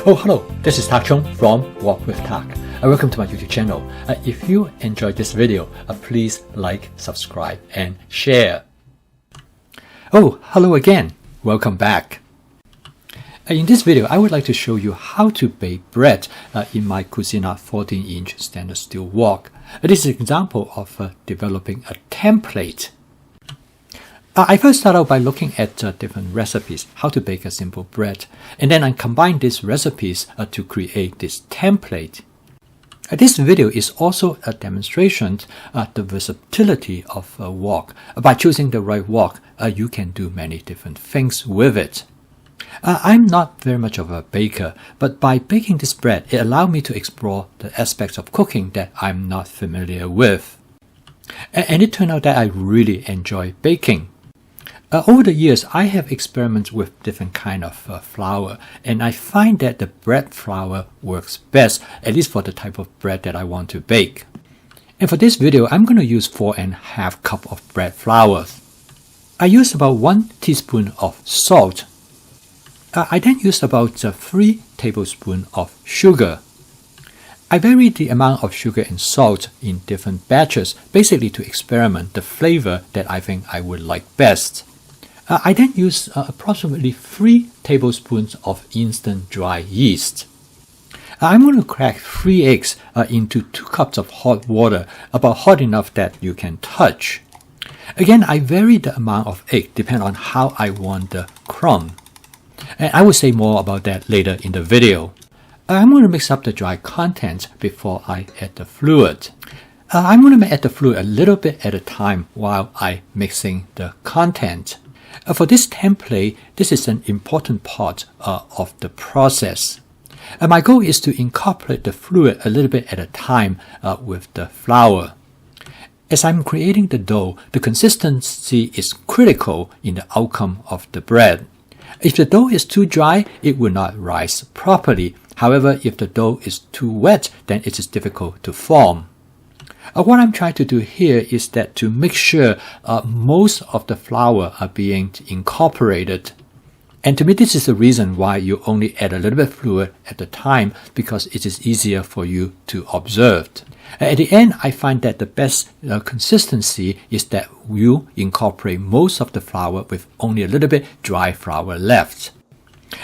Oh, hello, this is Tak Chung from Walk with Tak. Welcome to my YouTube channel. If you enjoyed this video, please like, subscribe, and share. Oh, hello again. Welcome back. In this video, I would like to show you how to bake bread in my Cuisinart 14-inch stainless steel wok. This is an example of developing a template. I first start out by looking at different recipes, how to bake a simple bread, and then I combine these recipes to create this template. This video is also a demonstration of the versatility of a wok. By choosing the right wok, you can do many different things with it. I'm not very much of a baker, but by baking this bread, it allowed me to explore the aspects of cooking that I'm not familiar with. And it turned out that I really enjoy baking. Over the years, I have experimented with different kind of flour, and I find that the bread flour works best, at least for the type of bread that I want to bake. And for this video, I'm going to use 4½ cup of bread flour. I use about 1 teaspoon of salt. I then use about 3 tablespoons of sugar. I vary the amount of sugar and salt in different batches, basically to experiment the flavor that I think I would like best. I then use approximately 3 tablespoons of instant dry yeast. I'm going to crack 3 eggs into 2 cups of hot water, about hot enough that you can touch. Again, I vary the amount of egg depending on how I want the crumb. And I will say more about that later in the video. I'm going to mix up the dry contents before I add the fluid. I'm going to add the fluid a little bit at a time while I'm mixing the content. For this template, this is an important part of the process. My goal is to incorporate the fluid a little bit at a time with the flour. As I'm creating the dough, the consistency is critical in the outcome of the bread. If the dough is too dry, it will not rise properly. However, if the dough is too wet, then it is difficult to form. What I'm trying to do here is that to make sure most of the flour are being incorporated. And to me, this is the reason why you only add a little bit of fluid at a time, because it is easier for you to observe. At the end, I find that the best consistency is that you incorporate most of the flour with only a little bit dry flour left.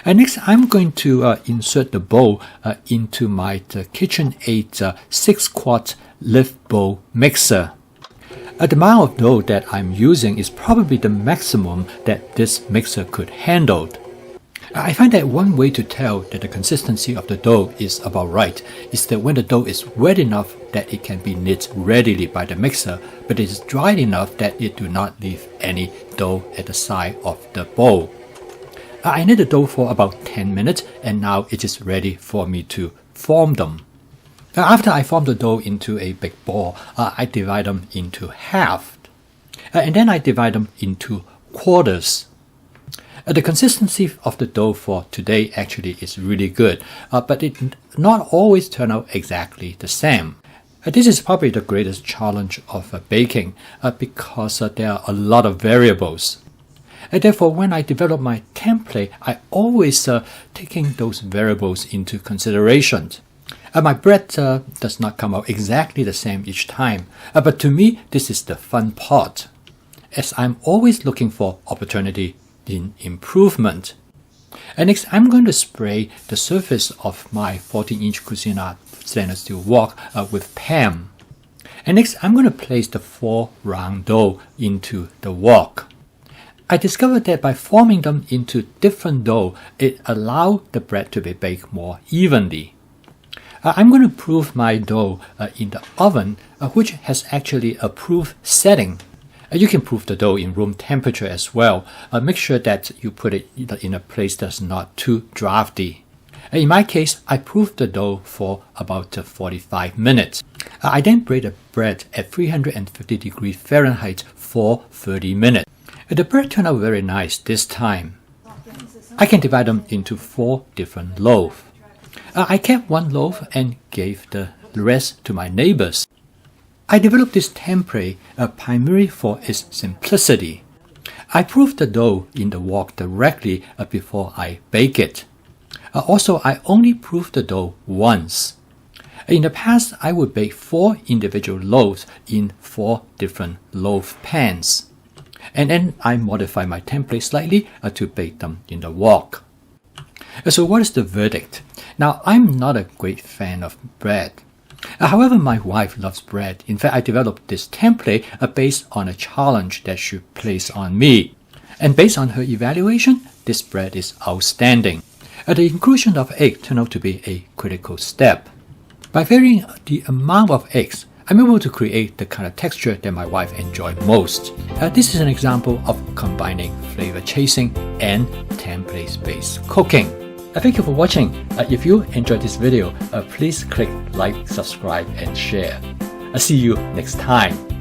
And next, I'm going to insert the bowl into my KitchenAid 6-quart lift bowl mixer. The amount of dough that I'm using is probably the maximum that this mixer could handle. I find that one way to tell that the consistency of the dough is about right is that when the dough is wet enough that it can be knit readily by the mixer, but it is dry enough that it do not leave any dough at the side of the bowl. I knit the dough for about 10 minutes, and now it is ready for me to form them. After I form the dough into a big ball, I divide them into half. And then I divide them into quarters. The consistency of the dough for today actually is really good, but it not always turn out exactly the same. This is probably the greatest challenge of baking because there are a lot of variables. And therefore, when I develop my template, I always taking those variables into consideration. My bread does not come out exactly the same each time, but to me, this is the fun part, as I'm always looking for opportunity in improvement. And next, I'm going to spray the surface of my 14-inch Cuisinart stainless steel wok with PAM. And next, I'm going to place the 4 round dough into the wok. I discovered that by forming them into different dough, it allows the bread to be baked more evenly. I'm going to proof my dough in the oven, which has actually a proof setting. You can proof the dough in room temperature as well. Make sure that you put it in a place that's not too drafty. In my case, I proofed the dough for about 45 minutes. I then bake the bread at 350 degrees Fahrenheit for 30 minutes. The bread turned out very nice this time. I can divide them into 4 different loaves. I kept 1 loaf and gave the rest to my neighbors. I developed this template primarily for its simplicity. I proof the dough in the wok directly before I bake it. Also, I only proofed the dough once. In the past, I would bake 4 individual loaves in 4 different loaf pans. And then I modify my template slightly to bake them in the wok. So what is the verdict? Now, I'm not a great fan of bread. However, my wife loves bread. In fact, I developed this template based on a challenge that she placed on me. And based on her evaluation, this bread is outstanding. The inclusion of egg turned out to be a critical step. By varying the amount of eggs, I'm able to create the kind of texture that my wife enjoys most. This is an example of combining flavor chasing and template-based cooking. Thank you for watching. If you enjoyed this video, please click like, subscribe, and share. I'll see you next time.